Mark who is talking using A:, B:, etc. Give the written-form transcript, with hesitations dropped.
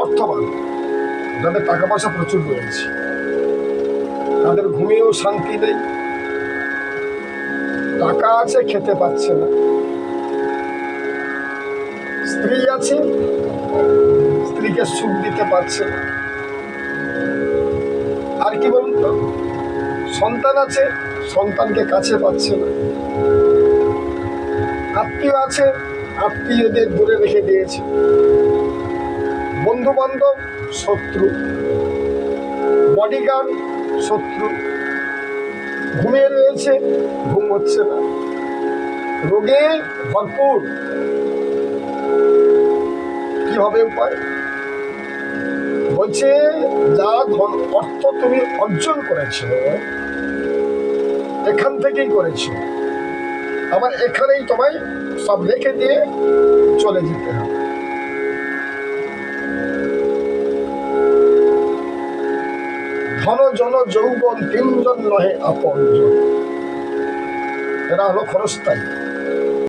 A: অর্থবান, যাদের টাকা পয়সা প্রচুর রয়েছে, তাদের ঘুমিয়েও শান্তি নেই। টাকা আছে, খেতে পাচ্ছে না। স্ত্রী আছে, স্ত্রীকে সুখ দিতে পারছে না। আর কি বলুন তো, সন্তান আছে, সন্তানকে কাছে পাচ্ছে না। আত্মীয় আছে, আত্মীয়দের দূরে রেখে দিয়েছে। বন্ধু বান্ধব শত্রু, বডিগার্ড শত্রু। ঘুমিয়ে রয়েছে, ঘুম হচ্ছে না, রোগে ভরপুর। কি হবে উপায়? বলছে যা ধন অর্থ তুমি অর্জন করেছো এখান থেকেই করেছো, আবার এখানেই তোমায় সব রেখে দিয়ে চলে যেতে হবে। ধন জন যৌবন তিনজন নহে আপনজন, এরা হলো ক্ষণস্থায়ী।